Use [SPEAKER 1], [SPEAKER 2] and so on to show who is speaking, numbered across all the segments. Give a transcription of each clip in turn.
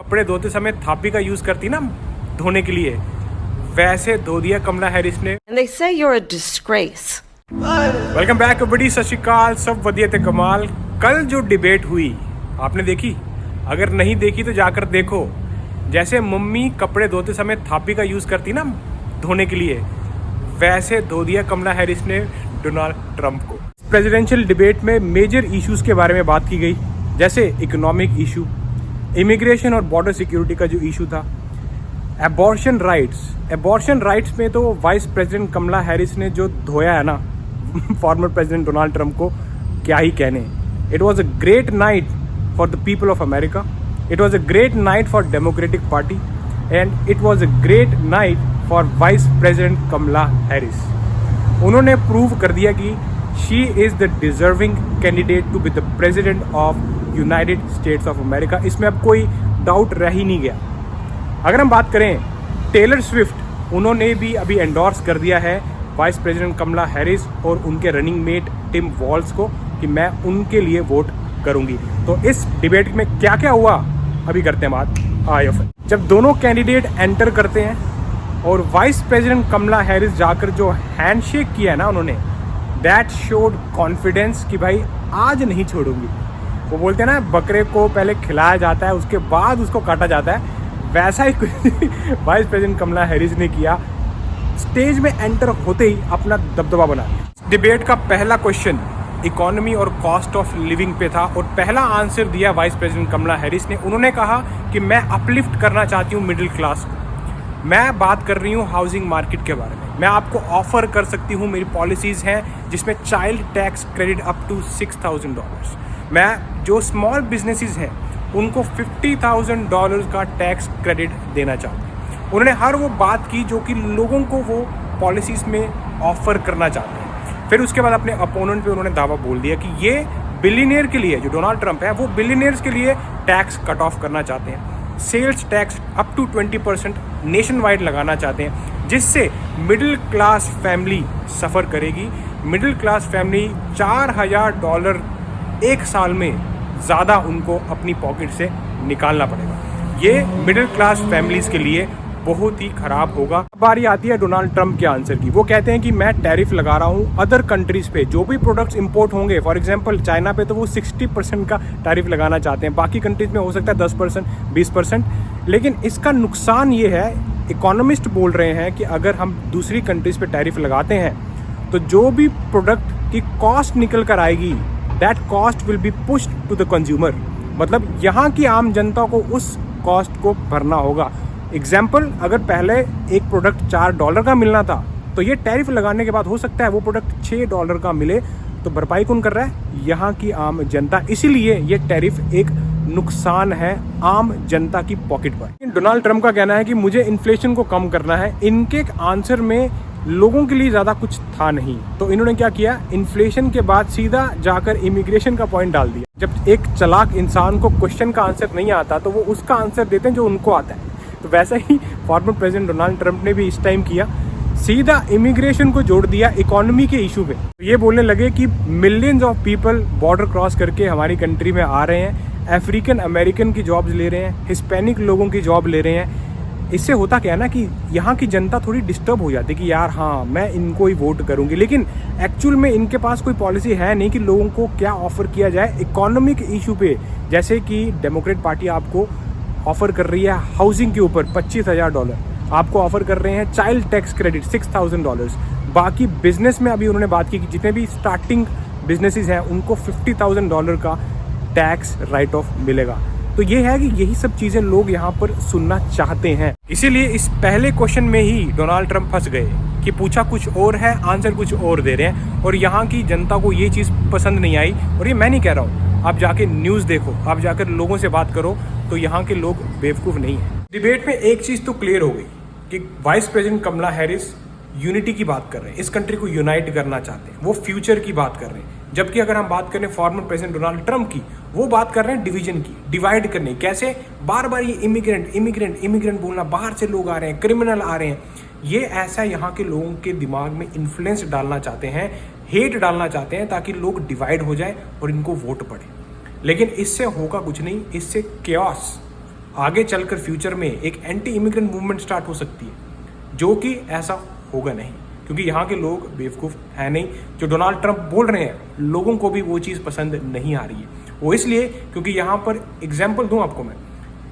[SPEAKER 1] कपड़े धोते समय थापी का यूज करती ना धोने के लिए, वैसे धो दिया कमला हैरिस ने।
[SPEAKER 2] And they say you're a disgrace.
[SPEAKER 1] Welcome back बड़ी, सत श्री अकाल, सब वधिया ते कमाल। कल जो डिबेट हुई आपने देखी? अगर नहीं देखी तो जाकर देखो। जैसे मम्मी कपड़े धोते समय थापी का यूज करती ना धोने के लिए, वैसे धो दिया कमला हैरिस ने डोनाल्ड ट्रंप को। प्रेसिडेंशियल डिबेट में मेजर इश्यूज के बारे में बात की गई, जैसे इकोनॉमिक इशू, इमिग्रेशन और बॉर्डर सिक्योरिटी का जो इशू था, एबॉर्शन राइट्स में तो वाइस प्रेसिडेंट कमला हैरिस ने जो धोया है ना फॉर्मर प्रेसिडेंट डोनाल्ड ट्रंप को, क्या ही कहने। It was a great night for the people of America, it was a great night for Democratic Party and it was a great night for vice president Kamala Harris. उन्होंने prove कर दिया कि she is the deserving candidate to be the president of United States of America. इसमें अब कोई doubt रह ही नहीं गया। अगर हम बात करें टेलर स्विफ्ट, उन्होंने भी अभी एंडोर्स कर दिया है वाइस प्रेसिडेंट कमला हैरिस और उनके रनिंग मेट टिम वॉल्स को कि मैं उनके लिए वोट करूंगी। तो इस डिबेट में क्या क्या हुआ अभी करते हैं बात। आयो फिर जब दोनों कैंडिडेट एंटर करते हैं और वाइस प्रेसिडेंट कमला हैरिस जाकर जो हैंडशेक किया है ना उन्होंने, दैट शोड कॉन्फिडेंस कि भाई आज नहीं छोड़ूंगी। वो बोलते हैं ना बकरे को पहले खिलाया जाता है उसके बाद उसको काटा जाता है, वैसा ही वाइस प्रेसिडेंट कमला हैरिस ने किया। स्टेज में एंटर होते ही अपना दबदबा बना दिया। डिबेट का पहला क्वेश्चन इकोनॉमी और कॉस्ट ऑफ लिविंग पे था और पहला आंसर दिया वाइस प्रेसिडेंट कमला हैरिस ने। उन्होंने कहा कि मैं अपलिफ्ट करना चाहती हूँ मिडिल क्लास को। मैं बात कर रही हूँ हाउसिंग मार्केट के बारे में। मैं आपको ऑफर कर सकती हूँ, मेरी पॉलिसीज़ हैं जिसमें child tax credit up to $6,000। मैं जो स्मॉल बिजनेसेस हैं उनको $50,000 का टैक्स क्रेडिट देना चाहती हूँ। उन्होंने हर वो बात की जो कि लोगों को वो पॉलिसीज़ में ऑफ़र करना चाहते हैं। फिर उसके बाद अपने अपोनेंट पे उन्होंने दावा बोल दिया कि ये बिलियनियर के लिए, जो डोनाल्ड ट्रंप है, वो बिलियनियर्स के लिए टैक्स कट ऑफ करना चाहते हैं। Sales tax up to 20% nationwide लगाना चाहते हैं, जिससे मिडिल क्लास फैमिली सफ़र करेगी। मिडिल क्लास फैमिली $4,000 एक साल में ज़्यादा उनको अपनी पॉकेट से निकालना पड़ेगा। ये मिडिल क्लास फैमिलीज़ के लिए बहुत ही ख़राब होगा। बारी आती है डोनाल्ड ट्रंप के आंसर की। वो कहते हैं कि मैं टैरिफ लगा रहा हूँ अदर कंट्रीज़ पे, जो भी प्रोडक्ट्स इंपोर्ट होंगे। फॉर एग्जांपल चाइना पे तो वो 60% का टैरिफ लगाना चाहते हैं, बाकी कंट्रीज़ में हो सकता है 10%, 20%। लेकिन इसका नुकसान ये है, इकोनॉमिस्ट बोल रहे हैं कि अगर हम दूसरी कंट्रीज़ पे टैरिफ लगाते हैं तो जो भी प्रोडक्ट की कॉस्ट निकल कर आएगी, that cost will be pushed to the consumer. मतलब यहाँ की आम जनता को उस कॉस्ट को भरना होगा। एग्जाम्पल, अगर पहले एक प्रोडक्ट $4 का मिलना था तो ये टैरिफ लगाने के बाद हो सकता है वो प्रोडक्ट $6 का मिले। तो भरपाई कौन कर रहा है? यहाँ की आम जनता। इसीलिए ये टैरिफ एक नुकसान है आम जनता की पॉकेट पर। डोनाल्ड ट्रंप का कहना है कि मुझे इन्फ्लेशन को कम करना है। इनके आंसर में लोगों के लिए ज़्यादा कुछ था नहीं, तो इन्होंने क्या किया, इन्फ्लेशन के बाद सीधा जाकर इमिग्रेशन का पॉइंट डाल दिया। जब एक चालाक इंसान को क्वेश्चन का आंसर नहीं आता तो वो उसका आंसर देते हैं जो उनको आता है। तो वैसा ही फॉर्मर प्रेसिडेंट डोनाल्ड ट्रंप ने भी इस टाइम किया, सीधा इमिग्रेशन को जोड़ दिया इकोनॉमी के इशू पे। ये बोलने लगे कि millions of people border cross करके हमारी कंट्री में आ रहे हैं, अफ्रीकन अमेरिकन की जॉब्स ले रहे हैं, हिस्पैनिक लोगों की जॉब ले रहे हैं। इससे होता क्या है ना कि यहाँ की जनता थोड़ी डिस्टर्ब हो जाती है कि यार हाँ मैं इनको ही वोट करूँगी, लेकिन एक्चुअल में इनके पास कोई पॉलिसी है नहीं कि लोगों को क्या ऑफर किया जाए इकोनॉमिक इशू पे। जैसे कि डेमोक्रेट पार्टी आपको ऑफर कर रही है हाउसिंग के ऊपर $25,000, आपको ऑफर कर रहे हैं चाइल्ड टैक्स क्रेडिट $6,000। बाकी बिजनेस में अभी उन्होंने बात की कि जितने भी स्टार्टिंग बिजनेसेस हैं उनको $50,000 का टैक्स राइट ऑफ मिलेगा। तो ये है कि यही सब चीज़ें लोग यहाँ पर सुनना चाहते हैं। इसीलिए इस पहले क्वेश्चन में ही डोनाल्ड ट्रंप फंस गए कि पूछा कुछ और है, आंसर कुछ और दे रहे हैं, और यहाँ की जनता को ये चीज़ पसंद नहीं आई। और ये मैं नहीं कह रहा हूँ, आप जाके न्यूज़ देखो, आप जाकर लोगों से बात करो, तो यहाँ के लोग बेवकूफ़ नहीं हैं। डिबेट में एक चीज़ तो क्लियर हो गई कि vice president Kamala Harris unity की बात कर रहे हैं, इस कंट्री को यूनाइट करना चाहते हैं, वो फ्यूचर की बात कर रहे हैं। जबकि अगर हम बात करें फॉर्मर प्रेसिडेंट डोनाल्ड ट्रंप की, वो बात कर रहे हैं डिवीजन की, डिवाइड करने। कैसे? बार बार ये इमिग्रेंट बोलना, बाहर से लोग आ रहे हैं, क्रिमिनल आ रहे हैं। ये ऐसा यहाँ के लोगों के दिमाग में इन्फ्लुएंस डालना चाहते हैं, हेट डालना चाहते हैं, ताकि लोग डिवाइड हो जाए और इनको वोट पड़े। लेकिन इससे होगा कुछ नहीं, इससे केओस आगे चलकर फ्यूचर में एक एंटी इमिग्रेंट मूवमेंट स्टार्ट हो सकती है, जो कि ऐसा होगा नहीं, क्योंकि यहाँ के लोग बेवकूफ़ हैं नहीं। जो डोनाल्ड ट्रंप बोल रहे हैं, लोगों को भी वो चीज़ पसंद नहीं आ रही है। वो इसलिए क्योंकि यहाँ पर एग्जाम्पल दूँ आपको मैं,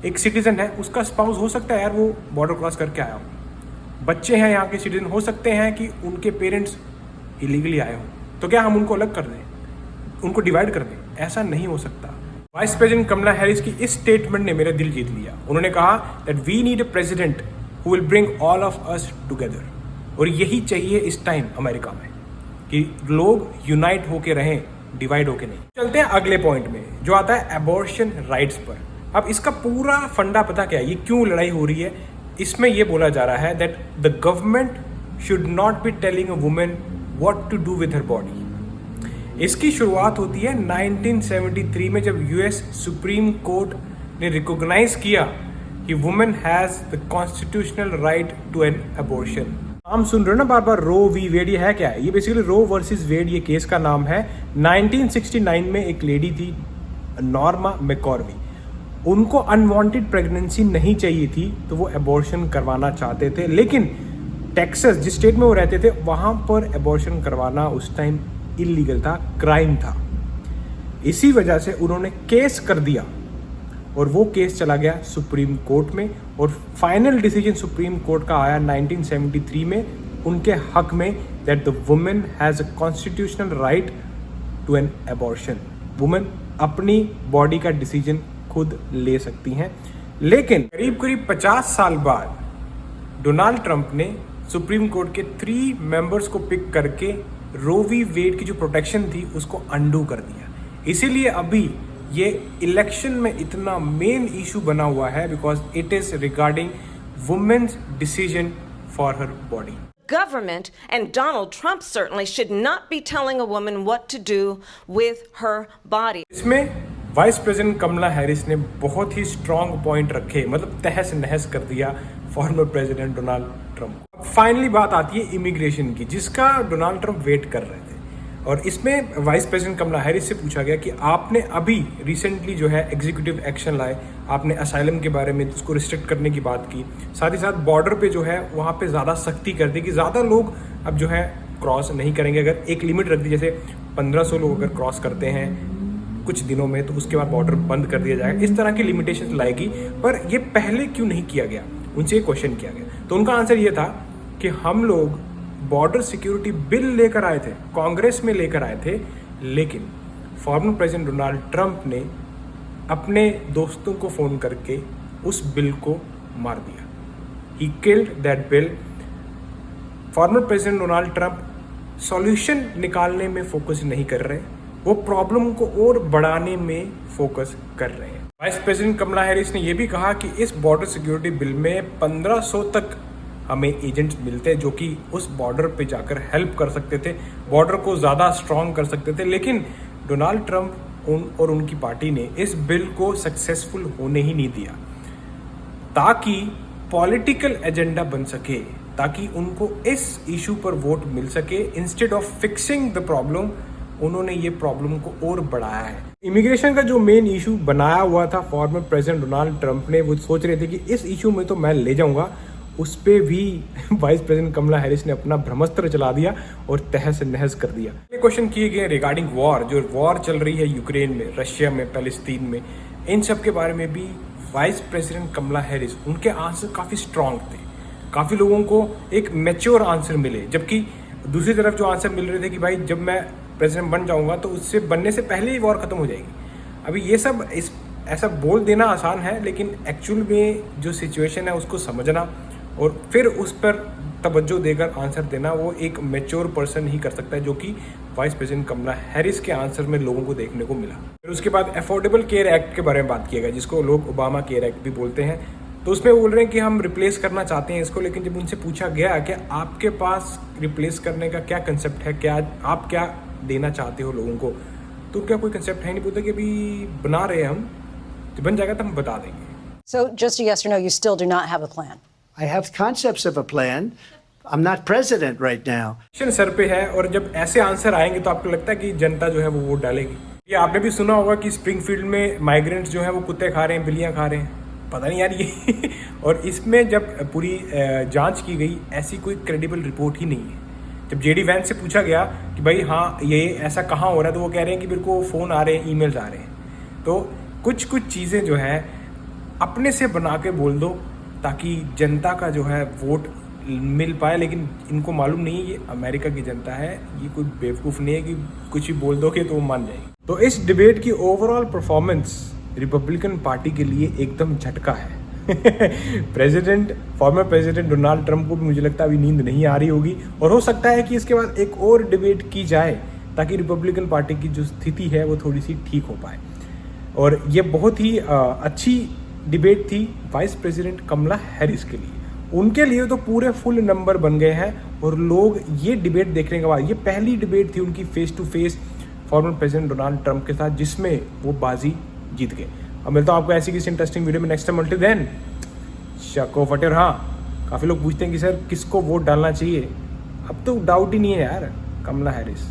[SPEAKER 1] एक सिटीज़न है, उसका स्पाउस हो सकता है यार वो बॉर्डर क्रॉस करके आया हो, बच्चे हैं यहाँ के सिटीजन, हो सकते हैं कि उनके पेरेंट्स इलीगली आए हों, तो क्या हम उनको अलग कर दें, उनको डिवाइड कर दें? ऐसा नहीं हो सकता। वाइस प्रेसिडेंट कमला हैरिस की इस स्टेटमेंट ने मेरा दिल जीत लिया। उन्होंने कहा that we need a president who will bring all of us together, और यही चाहिए इस टाइम अमेरिका में, कि लोग यूनाइट होके रहें, डिवाइड होके नहीं। चलते हैं अगले पॉइंट में, जो आता है एबॉर्शन राइट्स पर। अब इसका पूरा फंडा पता क्या है, ये क्यों लड़ाई हो रही है? इसमें ये बोला जा रहा है that the government should not be telling a women what to do with her body. इसकी शुरुआत होती है 1973 में, जब यूएस सुप्रीम कोर्ट ने रिकॉग्नाइज किया कि women has the constitutional right to an abortion. नाम सुन रहे हो ना बार बार, रो वी वेड, ये है क्या है? ये बेसिकली रो वर्सेस वेड, ये केस का नाम है। 1969 में एक लेडी थी, नॉर्मा मैकॉर्वी, उनको अनवांटेड प्रेगनेंसी नहीं चाहिए थी, तो वो एबॉर्शन करवाना चाहते थे, लेकिन टेक्सास जिस स्टेट में वो रहते थे वहाँ पर एबॉर्शन करवाना उस टाइम इलीगल था, क्राइम था। इसी वजह से उन्होंने केस कर दिया और वो केस चला गया सुप्रीम कोर्ट में, और फाइनल डिसीजन सुप्रीम कोर्ट का आया 1973 में उनके हक में, that the women has a constitutional right to an abortion. Women अपनी बॉडी का डिसीजन खुद ले सकती हैं। लेकिन करीब करीब 50 साल बाद डोनाल्ड ट्रंप ने सुप्रीम कोर्ट के 3 मेंबर्स को पिक करके रो वी वेड की जो प्रोटेक्शन थी उसको अंडू कर दिया। इसीलिए अभी ये इलेक्शन में इतना मेन इशू बना हुआ है, because it is regarding women's decision for her body.
[SPEAKER 2] Government and Donald Trump certainly should not be telling a woman what to do with her body.
[SPEAKER 1] इसमें वाइस प्रेसिडेंट कमला हैरिस ने बहुत ही strong point रखे, मतलब तहस नहस कर दिया farmer president Donald Trump. Finally बात आती है इमिग्रेशन की, जिसका डोनाल्ड ट्रंप वेट कर रहे थे, और इसमें वाइस प्रेसिडेंट कमला हैरिस से पूछा गया कि आपने अभी रिसेंटली जो है एग्जीक्यूटिव एक्शन लाए, आपने असाइलम के बारे में उसको रिस्ट्रिक्ट करने की बात की, साथ ही साथ बॉर्डर पे जो है वहाँ पे ज़्यादा सख्ती कर दी कि ज़्यादा लोग अब जो है क्रॉस नहीं करेंगे। अगर एक लिमिट रख दी, जैसे 1500 लोग अगर क्रॉस करते हैं कुछ दिनों में, तो उसके बाद बॉर्डर बंद कर दिया जाएगा। इस तरह की लिमिटेशन लाएगी, पर ये पहले क्यों नहीं किया गया, उनसे क्वेश्चन किया गया। तो उनका आंसर ये था कि हम लोग बॉर्डर सिक्योरिटी बिल लेकर आए थे, कांग्रेस में लेकर आए थे, लेकिन फॉर्मर प्रेसिडेंट डोनाल्ड ट्रंप ने अपने दोस्तों को फ़ोन करके उस बिल को मार दिया। He killed that bill. Farmer president Donald Trump solution निकालने में फोकस नहीं कर रहे, वो प्रॉब्लम को और बढ़ाने में फोकस कर रहे हैं। वाइस प्रेसिडेंट कमला हैरिस ने यह भी कहा कि इस बॉर्डर सिक्योरिटी बिल में 1500 तक हमें एजेंट्स मिलते हैं, जो कि उस बॉर्डर पे जाकर हेल्प कर सकते थे, बॉर्डर को ज़्यादा स्ट्रॉन्ग कर सकते थे। लेकिन डोनाल्ड ट्रंप और उनकी पार्टी ने इस बिल को सक्सेसफुल होने ही नहीं दिया, ताकि पॉलिटिकल एजेंडा बन सके, ताकि उनको इस इशू पर वोट मिल सके। Instead of fixing the problem, उन्होंने ये प्रॉब्लम को और बढ़ाया है। इमिग्रेशन का जो मेन इशू बनाया हुआ था फॉर्मर प्रेसिडेंट डोनाल्ड ट्रंप ने, वो सोच रहे थे कि इस इशू में तो मैं ले जाऊंगा, उस पर भी वाइस प्रेसिडेंट कमला हैरिस ने अपना ब्रह्मास्त्र चला दिया और तहस नहस कर दिया। ये क्वेश्चन किए गए रिगार्डिंग वॉर, जो वॉर चल रही है यूक्रेन में, रशिया में, पैलेस्तीन में, इन सब के बारे में भी वाइस प्रेसिडेंट कमला हैरिस, उनके आंसर काफ़ी स्ट्रांग थे। काफ़ी लोगों को एक मैच्योर आंसर मिले, जबकि दूसरी तरफ जो आंसर मिल रहे थे कि भाई जब मैं प्रेसिडेंट बन जाऊंगा तो उससे बनने से पहले ही वॉर खत्म हो जाएगी। अभी ये सब ऐसा बोल देना आसान है, लेकिन एक्चुअल में जो सिचुएशन है उसको समझना और फिर उस पर तवज्जो देकर आंसर देना, वो एक मैच्योर पर्सन ही कर सकता है, जो कि वाइस प्रेसिडेंट कमला हैरिस के आंसर में लोगों को देखने को मिला। फिर उसके बाद अफोर्डेबल केयर एक्ट के बारे में बात किया गया, जिसको लोग ओबामा केयर एक्ट भी बोलते हैं। तो उसमें बोल रहे हैं कि हम रिप्लेस करना चाहते हैं इसको, लेकिन जब उनसे पूछा गया कि आपके पास रिप्लेस करने का क्या कंसेप्ट है, क्या आप क्या देना चाहते हो लोगों को, तो क्या कोई कंसेप्ट है नहीं। बोलते कि अभी बना रहे हैं हम, तो बन जाएगा तो हम बता देंगे।
[SPEAKER 3] So just a yes or no, you still do not have a plan?
[SPEAKER 4] I have concepts of a plan. I'm not president right now.
[SPEAKER 1] Sir पे है, और जब ऐसे आंसर आएंगे तो आपको लगता है कि जनता जो है वो वोट डालेगी। ये आपने भी सुना होगा कि स्प्रिंगफील्ड में माइग्रेंट्स जो है वो कुत्ते खा रहे हैं, बिल्लियां खा रहे हैं, पता नहीं यार ये और इसमें जब पूरी जांच की गई, ऐसी कोई क्रेडिबल रिपोर्ट ही नहीं है। जब जेडी वैंस से पूछा गया कि भाई हाँ ये ऐसा कहाँ हो रहा है, तो वो कह रहे हैं कि मेरे को फ़ोन आ रहे हैं, ईमेल्स आ रहे हैं। तो कुछ कुछ चीज़ें जो है अपने से बना के बोल दो ताकि जनता का जो है वोट मिल पाए। लेकिन इनको मालूम नहीं है ये अमेरिका की जनता है, ये कोई बेवकूफ़ नहीं है कि कुछ ही बोल दोगे तो वो मान जाएगी। तो इस डिबेट की ओवरऑल परफॉर्मेंस रिपब्लिकन पार्टी के लिए एकदम झटका है। फॉर्मर प्रेसिडेंट डोनाल्ड ट्रंप को भी मुझे लगता है अभी नींद नहीं आ रही होगी, और हो सकता है कि इसके बाद एक और डिबेट की जाए ताकि रिपब्लिकन पार्टी की जो स्थिति है वो थोड़ी सी ठीक हो पाए। और ये बहुत ही अच्छी डिबेट थी वाइस प्रेसिडेंट कमला हैरिस के लिए। उनके लिए तो पूरे फुल नंबर बन गए हैं, और लोग ये डिबेट देखने के बाद, ये पहली डिबेट थी उनकी face to face former president Donald Trump के साथ जिसमें वो बाजी जीत गए। अब मिलता हूँ आपको ऐसी किसी इंटरेस्टिंग वीडियो में नेक्स्ट टाइम। अनटिल देन शको फटे। और हाँ, काफ़ी लोग पूछते हैं कि सर किसको वोट डालना चाहिए, अब तो डाउट ही नहीं है यार, कमला हैरिस।